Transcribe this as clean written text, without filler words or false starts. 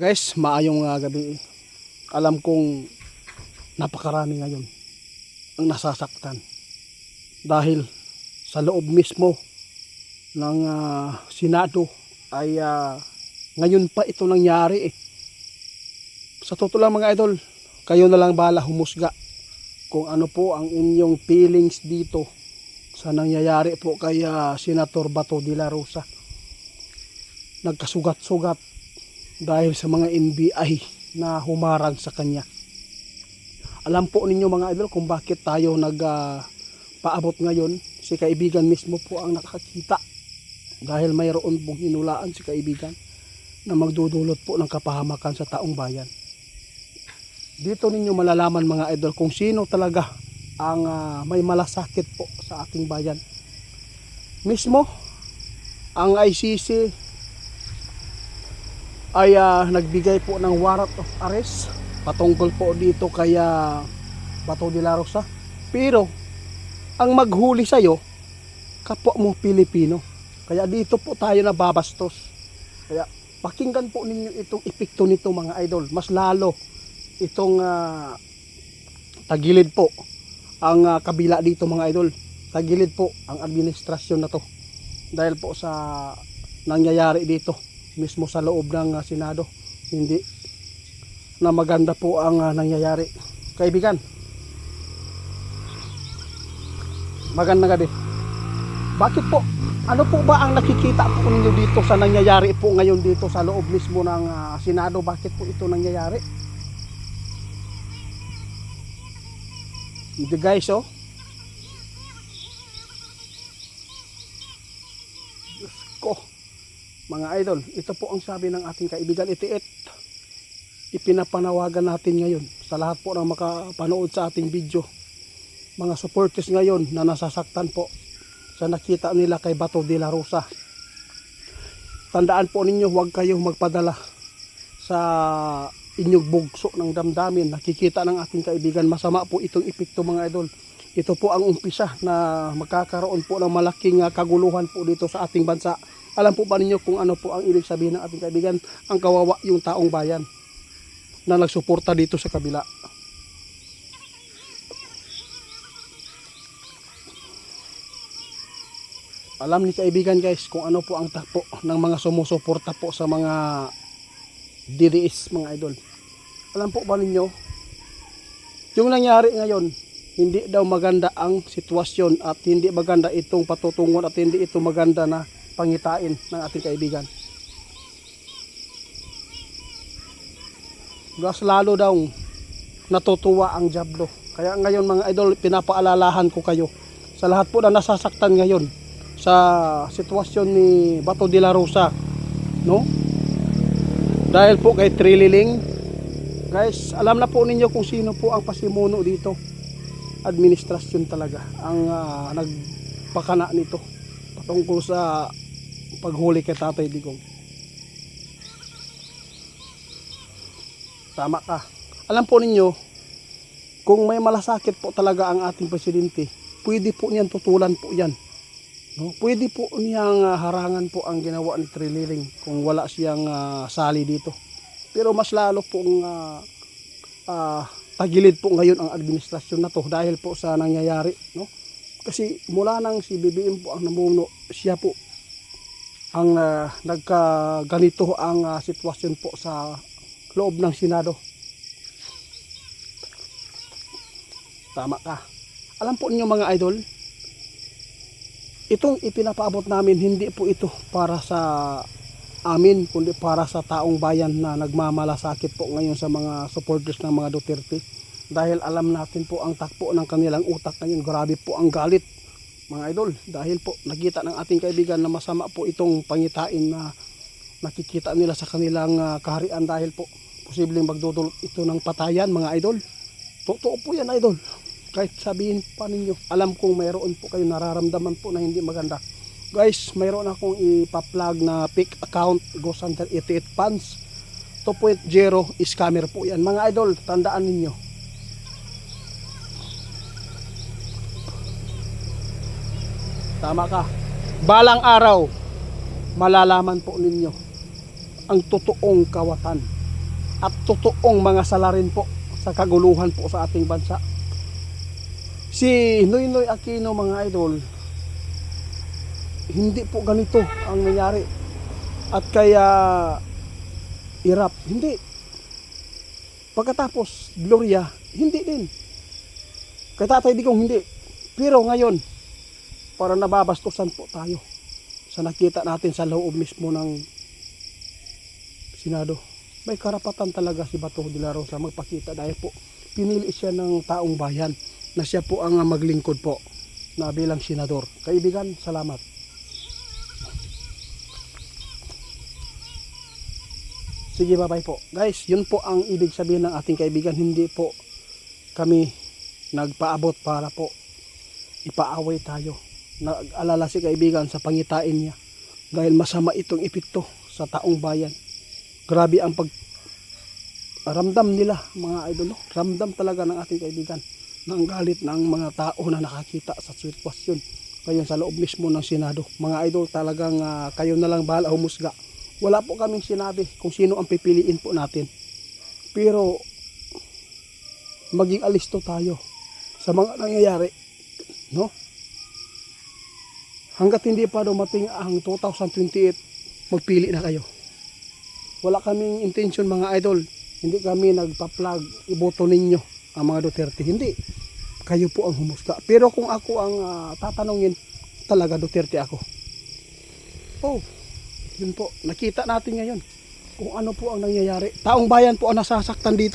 Guys, maayong gabi. Alam kong napakarami ngayon ang nasasaktan dahil sa loob mismo ng Senado ay ngayon pa ito nangyari eh. Sa totoo lang mga idol, kayo na lang bala humusga kung ano po ang inyong feelings dito sa nangyayari po kay Senator Bato de la Rosa. Nagkasugat-sugat dahil sa mga NBI na humarang sa kanya. Alam po ninyo mga idol kung bakit tayo nagpaabot ngayon. Si kaibigan mismo po ang nakakita dahil mayroon pong hinulaan si kaibigan na magdudulot po ng kapahamakan sa taong bayan. Dito ninyo malalaman mga idol kung sino talaga ang may malasakit po sa ating bayan. Mismo ang ICC ay nagbigay po ng warrant of arrest patungkol po dito kay Bato de la Rosa. Pero ang maghuli sa'yo, kapwa mo Pilipino. Kaya dito po tayo nababastos. Kaya pakinggan po ninyo itong epekto nito mga idol. Mas lalo itong tagilid po ang kabila dito mga idol. Tagilid po ang administrasyon na to. Dahil po sa nangyayari dito mismo sa loob ng Senado, hindi na maganda po ang nangyayari. Kaibigan, magandang gabi. Bakit po? Ano po ba ang nakikita po ninyo dito sa nangyayari po ngayon dito sa loob mismo ng Senado? Bakit po ito nangyayari? Hindi guys, oh. Diyos ko. Mga idol, ito po ang sabi ng ating kaibigan Itiit. Ipinapanawagan natin ngayon sa lahat po ng makapanood sa ating video. Mga supporters ngayon na nasasaktan po sa nakita nila kay Bato de la Rosa. Tandaan po ninyo, huwag kayong magpadala sa inyong bugso ng damdamin. Nakikita ng ating kaibigan, masama po itong epekto mga idol. Ito po ang umpisa na magkakaroon po ng malaking kaguluhan po dito sa ating bansa. Alam po ba ninyo kung ano po ang ibig sabihin ng ating kaibigan? Ang kawawa yung taong bayan na nagsuporta dito sa kabila. Alam ni kaibigan guys kung ano po ang takbo ng mga sumusuporta po sa mga DDS mga idol. Alam po ba ninyo, yung nangyari ngayon, hindi daw maganda ang sitwasyon at hindi maganda itong patutungon at hindi ito maganda na pangitain ng ating kaibigan. Mas lalo daw natutuwa ang Diablo. Kaya ngayon mga idol, pinapaalalahan ko kayo sa lahat po na nasasaktan ngayon sa sitwasyon ni Bato de la Rosa, no? Dahil po kay Trililing, guys, alam na po ninyo kung sino po ang pasimuno dito. Administrasyon talaga ang nagpakana nito patungkol sa paghuli kay Tatay Digong. Tama ka. Alam po ninyo, kung may malasakit po talaga ang ating presidente, pwede po niyan tutulan po yan. No? Pwede po niyang harangan po ang ginawa ni Trililing kung wala siyang sali dito. Pero mas lalo pong tagilid po ngayon ang administrasyon na to dahil po sa nangyayari, no? Kasi mula nang si BBM po ang namuno, siya po ang nagkaganito ang sitwasyon po sa loob ng Senado. Tama ka. Alam po niyo mga idol, itong ipinapaabot namin hindi po ito para sa amin kundi para sa taong bayan na nagmamalasakit po ngayon sa mga supporters ng mga Duterte. Dahil alam natin po ang takbo ng kanilang utak ngayon. Grabe po ang galit mga idol. Dahil po nakita ng ating kaibigan na masama po itong pangitain na nakikita nila sa kanilang kaharian. Dahil po posibleng magdudulot ito ng patayan mga idol. Totoo po yan idol. Kahit sabihin pa ninyo, alam kong mayroon po kayo nararamdaman po na hindi maganda. Guys, mayroon akong ipa-plug na fake account, Ghost Hunter 88 Fans 2.0 scammer po yan. Mga idol, tandaan ninyo. Tama ka. Balang araw, malalaman po ninyo ang totoong kawatan at totoong mga salarin po sa kaguluhan po sa ating bansa. Si Noynoy Aquino, mga idol, hindi po ganito ang nangyari. At kaya Irap, hindi. Pagkatapos Gloria, hindi din. Kay Tatay Digong, hindi. Pero ngayon, para nababastusan po tayo sa nakita natin sa loob mismo ng Senado. May karapatan talaga si Bato de la Rosa magpakita dahil po pinili siya ng taong bayan na siya po ang maglingkod po na bilang senador. Kaibigan, salamat. Sige, bye-bye po. Guys, yun po ang ibig sabihin ng ating kaibigan. Hindi po kami nagpaabot para po ipaaway tayo. Nag-alala si kaibigan sa pangitain niya dahil masama itong epekto sa taong bayan. Grabe ang ramdam nila, mga idol. Ramdam talaga ng ating kaibigan ng galit ng mga tao na nakakita sa sitwasyon ngayon sa loob mismo ng Senado. Mga idol, talagang kayo na lang bahala humusga. Wala po kaming sinabi kung sino ang pipiliin po natin. Pero maging alisto tayo sa mga nangyayari, no? Hanggat hindi pa dumating ang 2028, magpili na kayo. Wala kaming intention, mga idol. Hindi kami nagpa-plug, iboto ninyo ang mga Duterte. Hindi. Kayo po ang humusga. Pero kung ako ang tatanungin, talaga Duterte ako. Oh, yun po. Nakita natin ngayon kung ano po ang nangyayari. Taong bayan po ang nasasaktan dito.